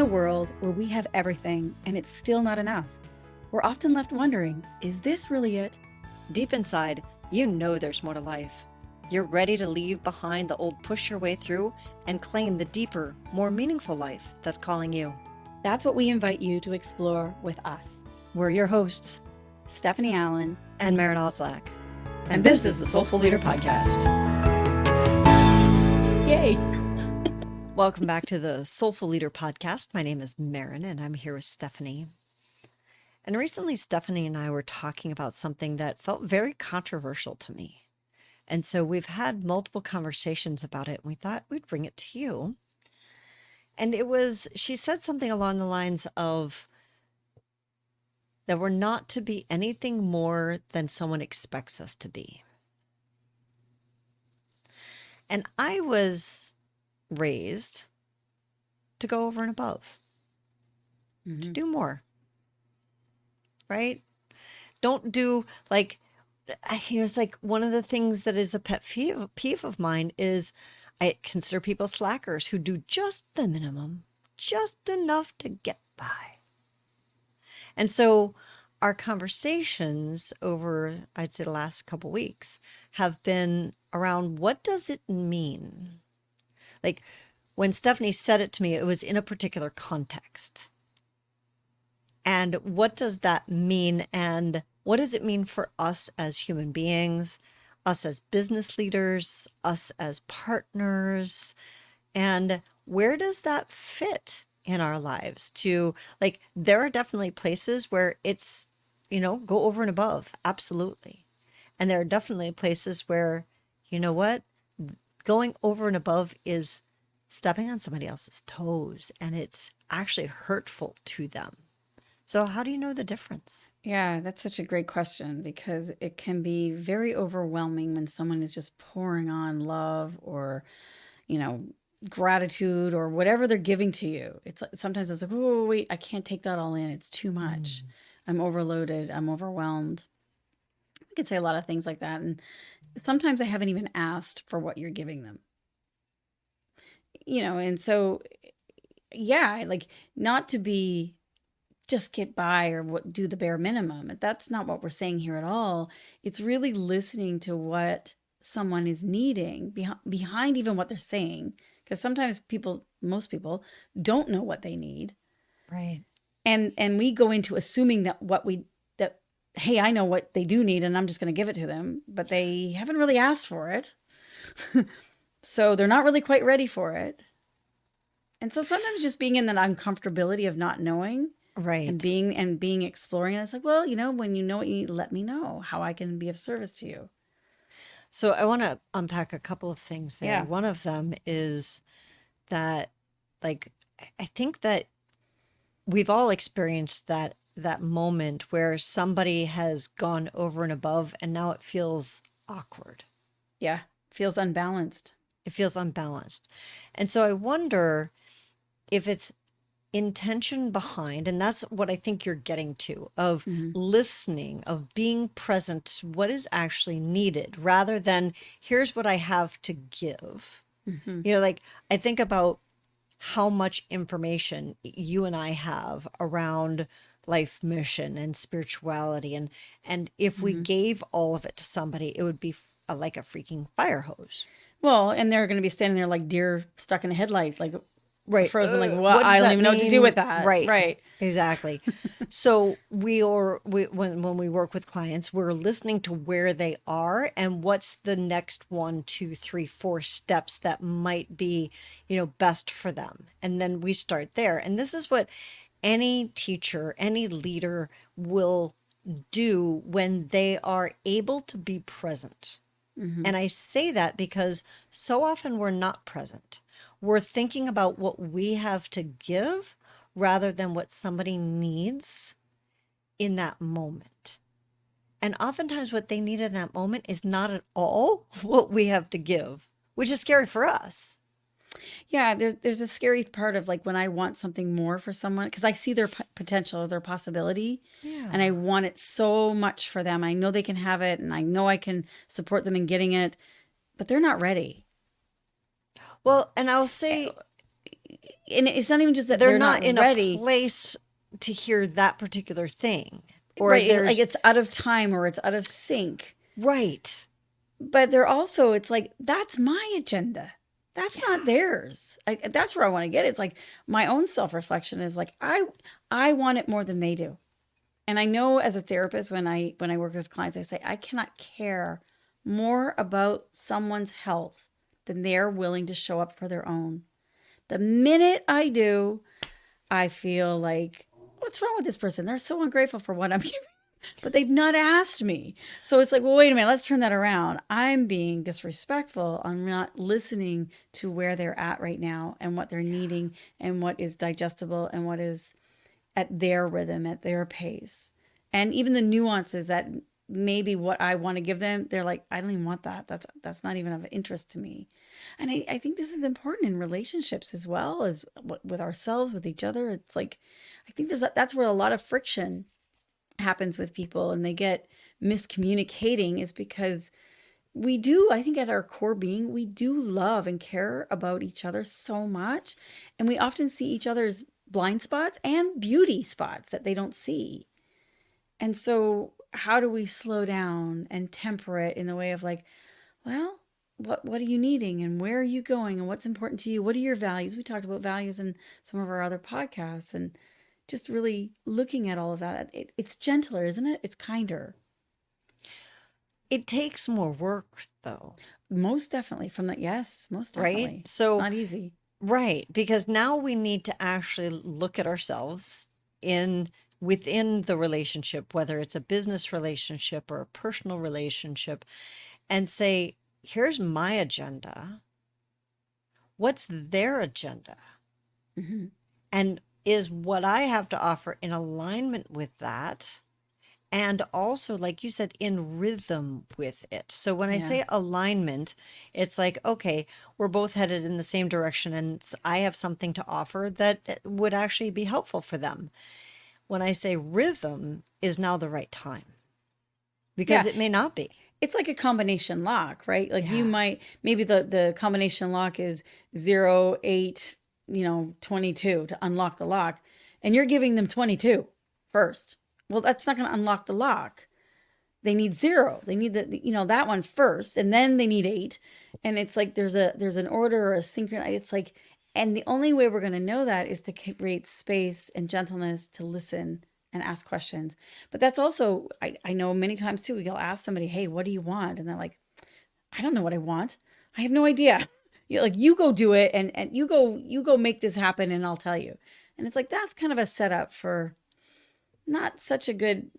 a world where we have everything and it's still not enough, we're often left wondering, is this really it? Deep inside, you know there's more to life. You're ready to leave behind the old push your way through and claim the deeper, more meaningful life that's calling you. That's what we invite you to explore with us. We're your hosts, Stephanie Allen and Maren Oslak. And this is the Soulful Leader Podcast. Yay! Welcome back to the Soulful Leader Podcast. My name is Maren, and I'm here with Stephanie. And recently, Stephanie and I were talking about something that felt very controversial to me. And so we've had multiple conversations about it, and we thought we'd bring it to you. And she said something along the lines of that we're not to be anything more than someone expects us to be. And I was raised to go over and above, to do more, right? Don't do it's like one of the things that is a pet peeve of mine is I consider people slackers who do just the minimum, just enough to get by. And so our conversations over, I'd say the last couple weeks, have been around what does it mean? Like when Stephanie said it to me, it was in a particular context. And what does that mean? And what does it mean for us as human beings, us as business leaders, us as partners? And where does that fit in our lives? There are definitely places where it's, go over and above. Absolutely. And there are definitely places where, you know what? Going over and above is stepping on somebody else's toes, and it's actually hurtful to them. So how do you know the difference? Yeah, that's such a great question because it can be very overwhelming when someone is just pouring on love or, gratitude or whatever they're giving to you. Sometimes it's like, oh, wait, I can't take that all in. It's too much. I'm overloaded. I'm overwhelmed. I could say a lot of things like that. And sometimes I haven't even asked for what you're giving them. And so, yeah, not to be just get by or do the bare minimum. That's not what we're saying here at all. It's really listening to what someone is needing behind even what they're saying. Because sometimes most people don't know what they need. Right. And we go into assuming that hey, I know what they do need and I'm just going to give it to them, but they haven't really asked for it. So they're not really quite ready for it. And so sometimes just being in that uncomfortability of not knowing, right, and being exploring, it's like, well, when you know what you need, let me know how I can be of service to you. So I want to unpack a couple of things there. Yeah. One of them is that, I think that we've all experienced that moment where somebody has gone over and above and now it feels awkward. Yeah. Feels unbalanced. It feels unbalanced. And so I wonder if it's intention behind, and that's what I think you're getting to, of listening, of being present to what is actually needed rather than here's what I have to give. I think about how much information you and I have around life mission and spirituality. And if we gave all of it to somebody, it would be like a freaking fire hose. Well, and they're going to be standing there like deer stuck in a headlight, like right, frozen, like what? I don't even know what to do with that. Right. Exactly. So when we work with clients, we're listening to where they are and what's the next 1, 2, 3, 4 steps that might be, best for them. And then we start there. And this is what any teacher, any leader will do when they are able to be present. And I say that because so often we're not present. We're thinking about what we have to give rather than what somebody needs in that moment. And oftentimes what they need in that moment is not at all what we have to give, which is scary for us. Yeah, there's a scary part of when I want something more for someone because I see their potential, their possibility, and I want it so much for them. I know they can have it, and I know I can support them in getting it, but they're not ready. Well, and I'll say, and it's not even just that they're they're not not in a ready. place to hear that particular thing, or Right, like there's it's out of time or it's out of sync. right. But they're also, it's like, that's my agenda. That's Yeah. not theirs. That's where I want to get. It's like my own self-reflection is like, I want it more than they do. And I know as a therapist, when I work with clients, I say, I cannot care more about someone's health than they're willing to show up for their own. The minute I do, I feel like, what's wrong with this person? They're so ungrateful for what I'm giving, but they've not asked me. So it's like, well, wait a minute, let's turn that around. I'm being disrespectful. I'm not listening to where they're at right now and what they're needing and what is digestible and what is at their rhythm, at their pace. And even the nuances that maybe what I want to give them, they're like, I don't even want that. That's not even of interest to me. And I think this is important in relationships as well as with ourselves, with each other. It's like, I think that's where a lot of friction happens with people and they get miscommunicating is because we do, I think at our core being, we do love and care about each other so much. And we often see each other's blind spots and beauty spots that they don't see. And so, how do we slow down and temper it in the way of like, well, what are you needing and where are you going and what's important to you? What are your values? We talked about values in some of our other podcasts and just really looking at all of that. It's gentler, isn't it? It's kinder. It takes more work though, Most definitely from the yes, most right? definitely. It's So not easy. right, because now we need to actually look at ourselves in within the relationship, whether it's a business relationship or a personal relationship, and say, here's my agenda. What's their agenda? Hmm. And is what I have to offer in alignment with that? And also, like you said, in rhythm with it. So when I Yeah. say alignment, it's like, okay, we're both headed in the same direction, and I have something to offer that would actually be helpful for them. When I say rhythm is now the right time, because Yeah. it may not be. It's like a combination lock, right? Like you Yeah. might, maybe the combination lock is 0, 8, 22 to unlock the lock. And you're giving them 22 first. Well, that's not going to unlock the lock. They need 0. They need that one first, and then they need 8. And it's like there's an order or a synchron. It's like, and the only way we're going to know that is to create space and gentleness to listen and ask questions. But that's also, I know many times too, you'll ask somebody, hey, what do you want? And they're like, I don't know what I want. I have no idea. Like, you go do it, and you go make this happen and I'll tell you. And it's like, that's kind of a setup for not such a good,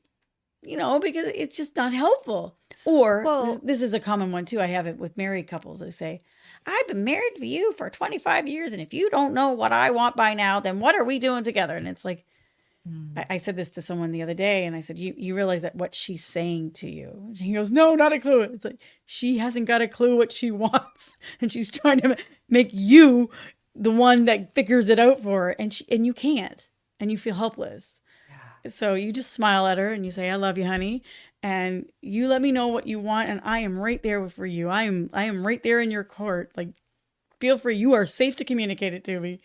because it's just not helpful. Or this, Well, this is a common one too. I have it with married couples who say, I've been married for you for 25 years. And if you don't know what I want by now, then what are we doing together? And it's like, mm, I said this to someone the other day and I said, you realize that what she's saying to you? And he goes, no, not a clue. It's like, she hasn't got a clue what she wants. And she's trying to make you the one that figures it out for her. And you can't. And you feel helpless. yeah. So you just smile at her and you say, I love you, honey. And you let me know what you want. And I am right there for you. I am right there in your court. Like, feel free. You are safe to communicate it to me.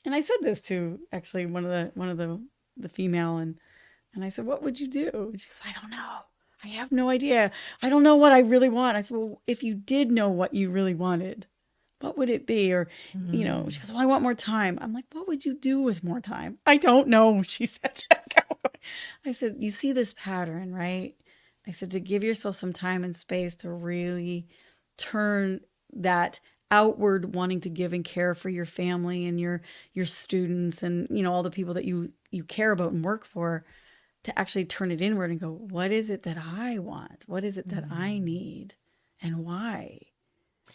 And I said this to actually one of the female and I said, what would you do? And she goes, I don't know. I have no idea. I don't know what I really want. I said, well, if you did know what you really wanted, what would it be? Or, she Mm. goes, well, I want more time. I'm like, what would you do with more time? I don't know. She said, I said, you see this pattern, right? I said, to give yourself some time and space to really turn that outward wanting to give and care for your family and your students and all the people that you care about and work for, to actually turn it inward and go, what is it that I want? What is it that I Mm. need? And why?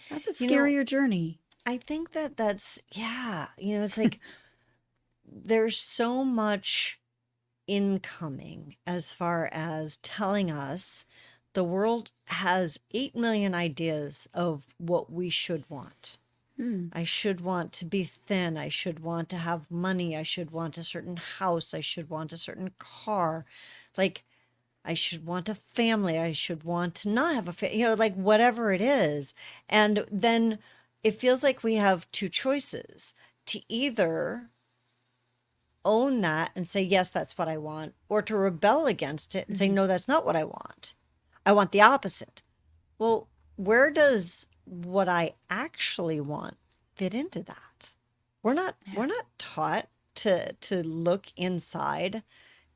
That's a You know, scarier journey. I think that that's, yeah, it's like there's so much incoming as far as telling us the world has 8 million ideas of what we should want. Hmm. I should want to be thin. I should want to have money. I should want a certain house. I should want a certain car. Like, I should want a family. I should want to not have a family, like whatever it is. And then it feels like we have two choices. to either own that and say, yes, that's what I want, or to rebel against it and say, Mm-hmm. no, that's not what I want. I want the opposite. Well, where does what I actually want fit into that? Yeah. We're not taught to look inside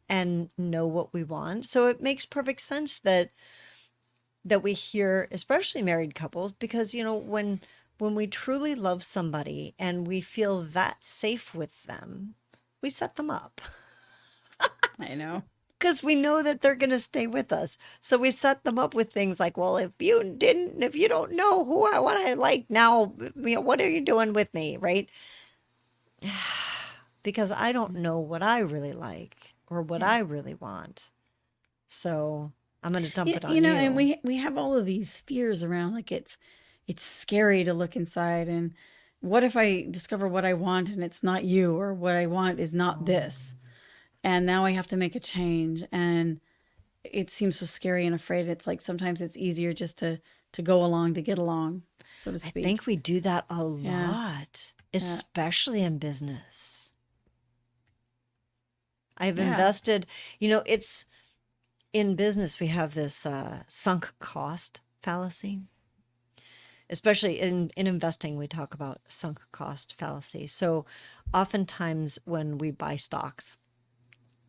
and know what we want. So it makes perfect sense that we hear, especially married couples, because when we truly love somebody and we feel that safe with them, we set them up I know. because we know that they're going to stay with us. So we set them up with things like, well, if you don't know what I like now, what are you doing with me, right? Because I don't know what I really like or what Yeah. I really want. So I'm going to dump You, it you on know, and you. we have all of these fears around, like it's scary to look inside, and what if I discover what I want and it's not you, or what I want is not this, and now I have to make a change, and it seems so scary and afraid. It's like sometimes it's easier just to go along to get along, so to I think speak. we do that a Yeah. lot, Yeah. especially in business. I've Yeah. invested, it's in business, we have this sunk cost fallacy. Especially in investing, we talk about sunk cost fallacy. So oftentimes when we buy stocks,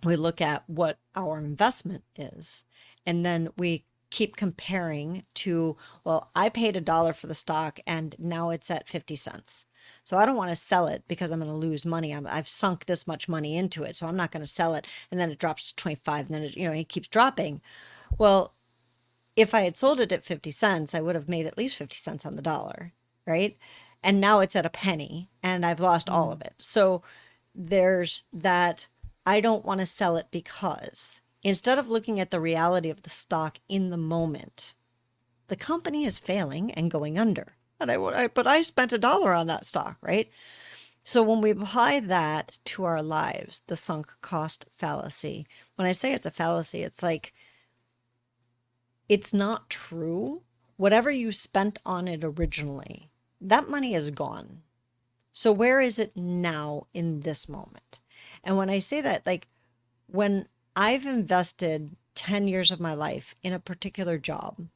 we look at what our investment is, and then we keep comparing to, well, I paid $1 for the stock and now it's at 50 cents. So I don't want to sell it because I'm going to lose money. I've sunk this much money into it, so I'm not going to sell it. And then it drops to 25, and then it keeps dropping. Well, if I had sold it at 50 cents, I would have made at least 50 cents on the dollar, right? And now it's at a penny and I've lost all of Mm. it. So there's that. I don't want to sell it because instead of looking at the reality of the stock in the moment, the company is failing and going under. But I spent $1 on that stock, right? So when we apply that to our lives, the sunk cost fallacy, when I say it's a fallacy, it's like it's not true. Whatever you spent on it originally, that money is gone. So where is it now in this moment? And when I say that, like when I've invested 10 years of my life in a particular job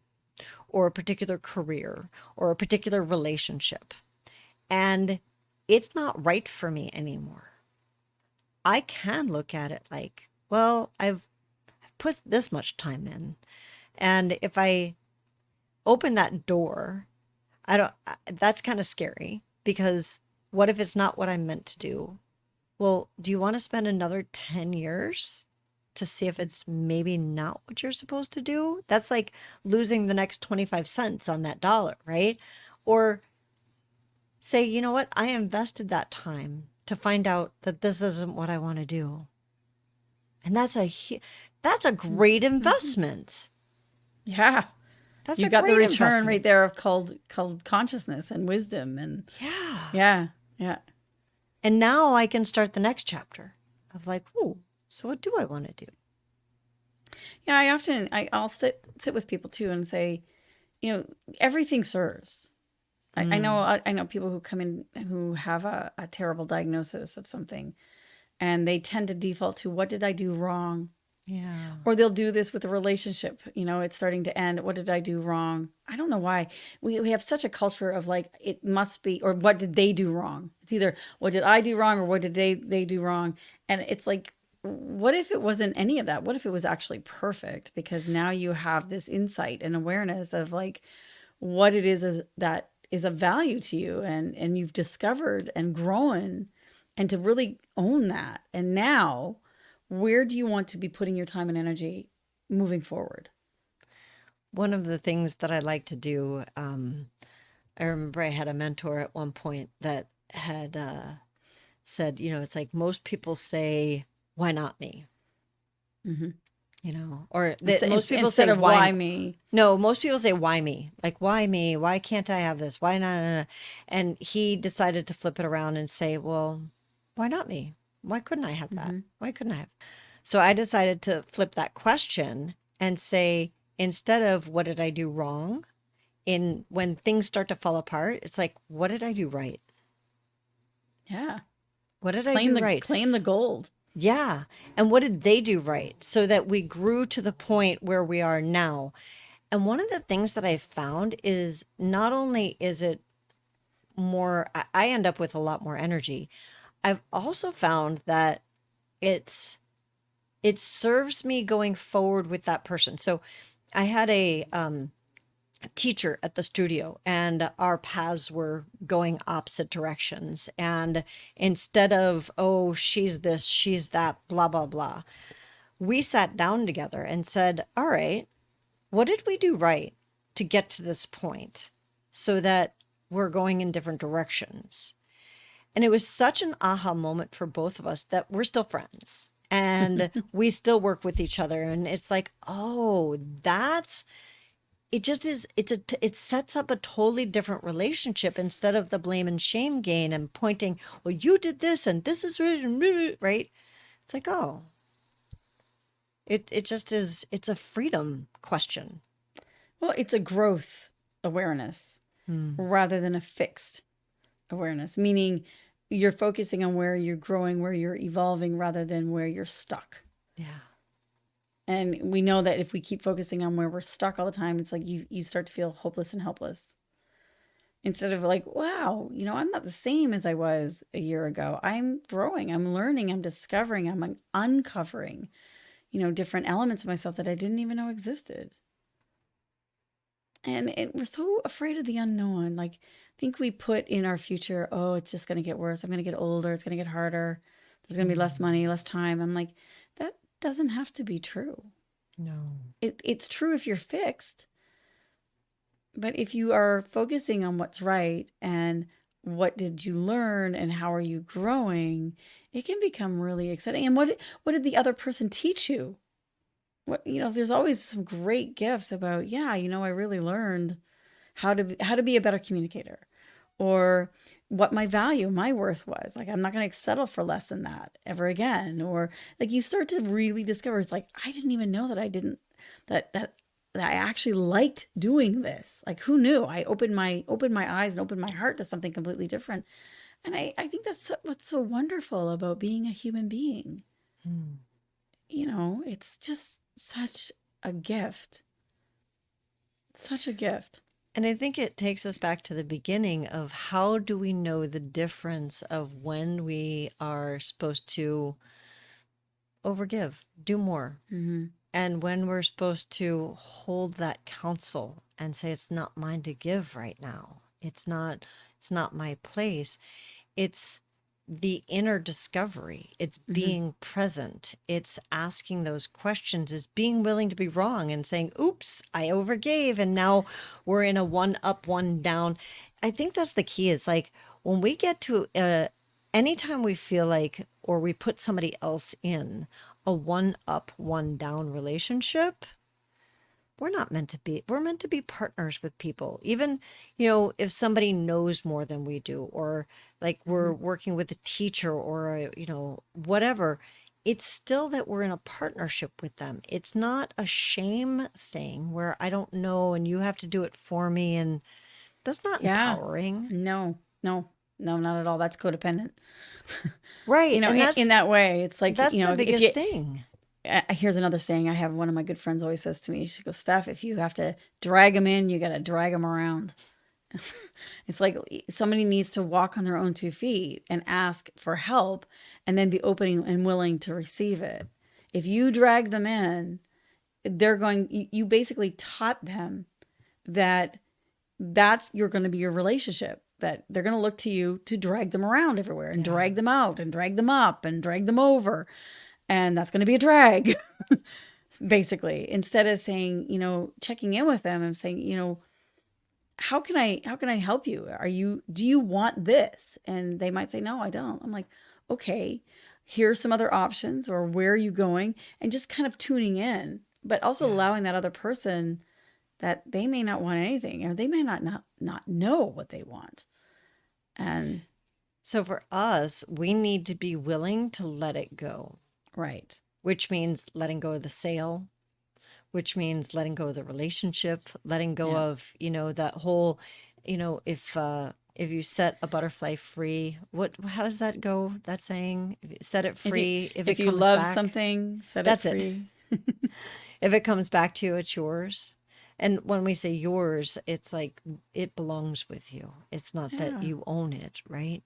or a particular career or a particular relationship, and it's not right for me anymore, I can look at it like, well, I've put this much time in. And if I open that door, I don't, that's kind of scary because what if it's not what I'm meant to do? Well, do you want to spend another 10 years to see if it's maybe not what you're supposed to do? That's like losing the next 25 cents on that dollar, right? Or say, you know what? I invested that time to find out that this isn't what I want to do. And that's a great Mhm. investment. Yeah. That's You a got the great return right investment. there of called consciousness and wisdom, and Yeah. yeah. Yeah. And now I can start the next chapter of like, oh, so what do I want to do? Yeah, I'll sit with people too and say, everything serves. Mm, I know people who come in who have a terrible diagnosis of something, and they tend to default to, what did I do wrong? yeah. Or they'll do this with a relationship. It's starting to end. What did I do wrong? I don't know why. We have such a culture of like, it must be, or what did they do wrong? It's either what did I do wrong or what did they do wrong? And it's like, what if it wasn't any of that? What if it was actually perfect? Because now you have this insight and awareness of like what it that is of value to you, and you've discovered and grown, and to really own that. And now, where do you want to be putting your time and energy moving forward? One of the things that I like to do, I remember I had a mentor at one point that had said, it's like most people say, why not me? Mm-hmm. Or that most people say, Instead of why why me? me. No, most people say, why me? Like, why me? Why can't I have this? Why not? And he decided to flip it around and say, well, why not me? Why couldn't I have that? Mm-hmm. Why couldn't I have? So I decided to flip that question and say, instead of what did I do wrong, in when things start to fall apart, it's like, what did I do right? Yeah. What did I do right? Claim the gold. Yeah. And what did they do right? So that we grew to the point where we are now. And one of the things that I found is not only is it more, I end up with a lot more energy. I've also found that it's, it serves me going forward with that person. So I had a teacher at the studio and our paths were going opposite directions. And instead of, oh, she's this, she's that, blah, blah, blah, we sat down together and said, all right, what did we do right to get to this point so that we're going in different directions? And it was such an aha moment for both of us that we're still friends and we still work with each other. And it's like, oh, that's, it just is, it sets up a totally different relationship instead of the blame and shame game and pointing, well, you did this and this is right, right? It's like, oh, it just is, it's a freedom question. Well, it's a growth awareness Hmm. rather than a fixed awareness, meaning you're focusing on where you're growing, where you're evolving rather than where you're stuck. Yeah. And we know that if we keep focusing on where we're stuck all the time, it's like you start to feel hopeless and helpless. Instead of like, wow, I'm not the same as I was a year ago. I'm growing, I'm learning, I'm discovering, I'm uncovering, different elements of myself that I didn't even know existed. And we're so afraid of the unknown. Like, I think we put in our future, oh, it's just going to get worse. I'm going to get older. It's going to get harder. There's going to be less Hmm. money, less time. I'm like, that doesn't have to be true. No. It's true if you're fixed, but if you are focusing on what's right and what did you learn and how are you growing, it can become really exciting. And what did the other person teach you? There's always some great gifts about, yeah, I really learned how to be a better communicator, or what my value, my worth was. Like, I'm not going to settle for less than that ever again. Or like, you start to really discover, it's like, I didn't even know that I didn't that I actually liked doing this. Like, who knew? I opened my eyes and opened my heart to something completely different. And I think what's so wonderful about being a human being. Hmm. It's just such a gift. Such a gift. And I think it takes us back to the beginning of how do we know the difference of when we are supposed to overgive, do more, Mm-hmm. and when we're supposed to hold that counsel and say it's not mine to give right now. It's not my place. It's the inner discovery. It's Mm-hmm. being present. It's asking those questions. It's being willing to be wrong and saying, oops, I overgave. And now we're in a one up, one down. I think that's the key. It's like when we get to anytime we feel like, or we put somebody else in a one up, one down relationship, we're not meant to be. We're meant to be partners with people. Even, if somebody knows more than we do, or like Mm-hmm. we're working with a teacher or, whatever, it's still that we're in a partnership with them. It's not a shame thing where I don't know and you have to do it for me. And that's not Yeah. empowering. No, no, no, not at all. That's codependent. Right. And In that's, that way, it's like, that's the if biggest you, thing. here's another saying I have. One of my good friends always says to me, she goes, Steph, if you have to drag them in, you got to drag them around. It's like somebody needs to walk on their own 2 feet and ask for help and then be open and willing to receive it. If you drag them in, you basically taught them that you're going to be your relationship, that they're going to look to you to drag them around everywhere and Yeah. drag them out and drag them up and drag them over. And that's going to be a drag, basically. Instead of saying, checking in with them and saying, how can I help you? Do you want this? And they might say, no, I don't. I'm like, okay, here's some other options, or where are you going? And just kind of tuning in, but also Yeah. allowing that other person that they may not want anything, or they may not know what they want. And So for us, we need to be willing to let it go, right. which means letting go of the sale, which means letting go of the relationship, letting go Yeah. of, that whole, if if you set a butterfly free, how does that go? That saying, if you set it If you free, if it if you comes love back, something, set it that's it. free. If it comes back to you, it's yours. And when we say yours, it's like it belongs with you. It's not that Yeah. you own it, right?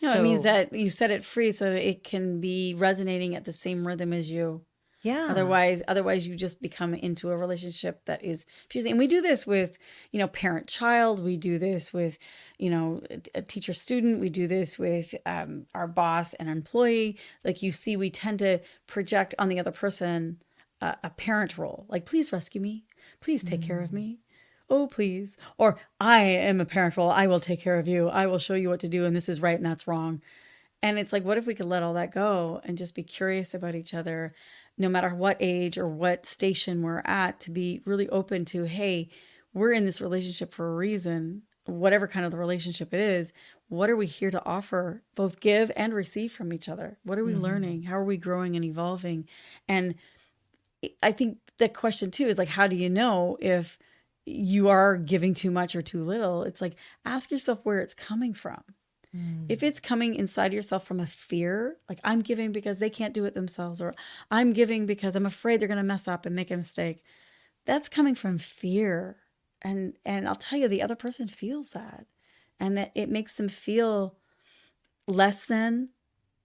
No, it means So, that you set it free so it can be resonating at the same rhythm as you. yeah. Otherwise you just become into a relationship that is fusing. And we do this with, parent child. We do this with, a teacher student. We do this with our boss and employee. Like you see, we tend to project on the other person a parent role. Like, please rescue me. Please take care of Mm. me. Oh, please. Or I am a parent role. I will take care of you. I will show you what to do. And this is right and that's wrong. And it's like, what if we could let all that go and just be curious about each other, no matter what age or what station we're at, to be really open to, hey, we're in this relationship for a reason, whatever kind of the relationship it is. What are we here to offer, both give and receive from each other? What are we Mhm. learning? How are we growing and evolving? And I think the question too is like, how do you know if you are giving too much or too little? It's like, ask yourself where it's coming from. Mm. If it's coming inside yourself from a fear, like I'm giving because they can't do it themselves, or I'm giving because I'm afraid they're going to mess up and make a mistake, that's coming from fear. And I'll tell you, the other person feels that, and that it makes them feel less than,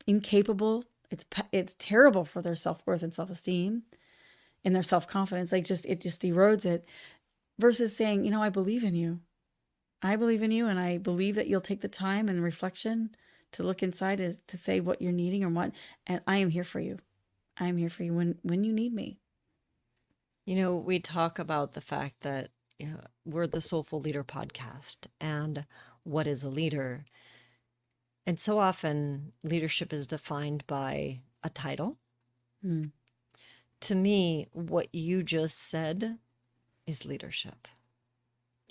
incapable. It's terrible for their self-worth and self-esteem and their self-confidence. Like, it just erodes it. Versus saying, I believe in you. I believe in you, and I believe that you'll take the time and reflection to look inside, is to say what you're needing or what, and I am here for you. I am here for you when you need me. We talk about the fact that, we're the Soulful Leader podcast and what is a leader. And so often leadership is defined by a title. Mm. To me, what you just said is leadership.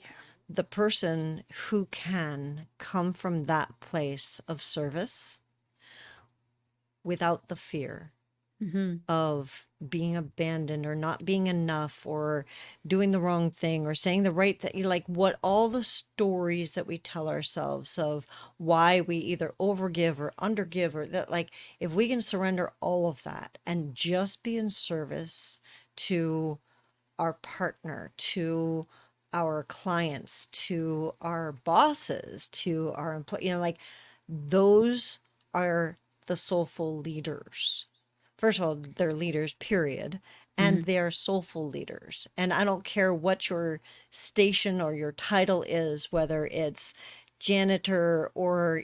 Yeah. The person who can come from that place of service without the fear Mm-hmm. of being abandoned or not being enough or doing the wrong thing or saying the right thing, like what all the stories that we tell ourselves of why we either overgive or undergive, or that, like, if we can surrender all of that and just be in service to our partner, to our clients, to our bosses, to our employees, like those are the soulful leaders. First of all, they're leaders, period. Mm-hmm. And they're soulful leaders. And I don't care what your station or your title is, whether it's janitor or,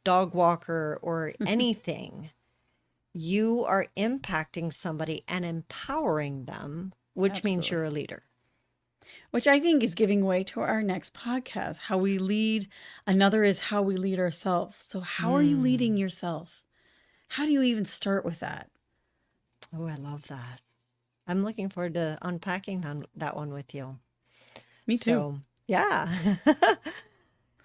dog walker or anything, you are impacting somebody and empowering them, which means Absolutely. you're a leader. Which I think is giving way to our next podcast. How we lead another is how we lead ourselves. So, how are you leading Mm. yourself? How do you even start with that? Oh, I love that. I'm looking forward to unpacking that one with you. Me too. So, yeah.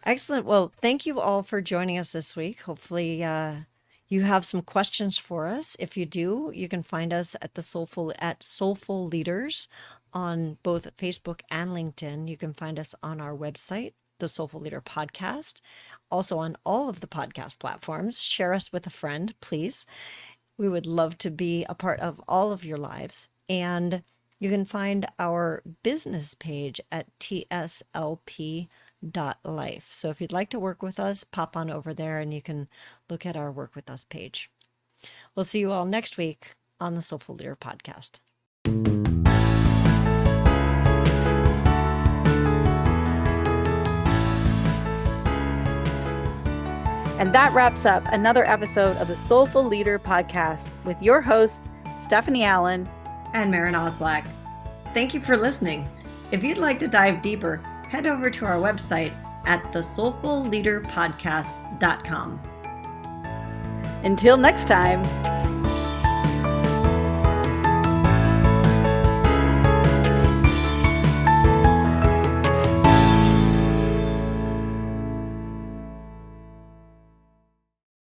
Excellent. Well, thank you all for joining us this week. Hopefully, you have some questions for us. If you do, you can find us at Soulful Leaders on both Facebook and LinkedIn. You can find us on our website, the Soulful Leader Podcast, also on all of the podcast platforms. Share us with a friend, please. We would love to be a part of all of your lives. And you can find our business page at tslp.life. So if you'd like to work with us, pop on over there and you can look at our Work With Us page. We'll see you all next week on the Soulful Leader Podcast. And that wraps up another episode of the Soulful Leader Podcast with your hosts, Stephanie Allen and Maren Oslack. Thank you for listening. If you'd like to dive deeper, head over to our website at thesoulfulleaderpodcast.com. Until next time.